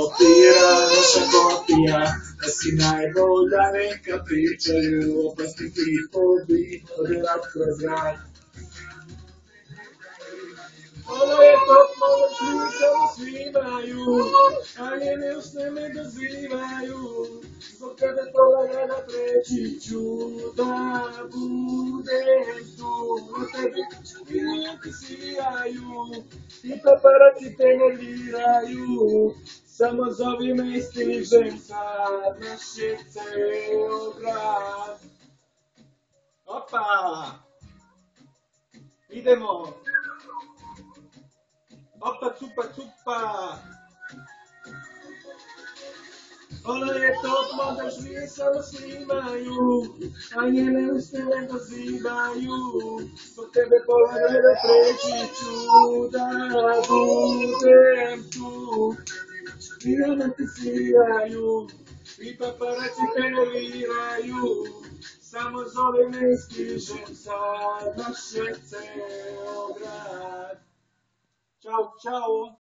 Kopira, naša kopija, da si najbolja, neka pričaju, opasni tipovi, odelat kroz grad. Ono je top, malo šli, samo snimaju, a njene usne me dozivaju, zbog tebe pola grada preći ću, da budem tu, na tebi klijenti sijaju, i paparaci te nerviraju, samo zovi me i stižem sad, naš je ceo grad. Opa! Idemo! Opa, cupa, cupa! Ona je top model, svi samo snimaju, a njene usne me dozivaju, zbog tebe pola grada preći ću, da budem tu. Klijenti ti sijaju, i paparaci te nerviraju, samo zove me i stižem sad, naš je ceo grad. Ćao, ćao!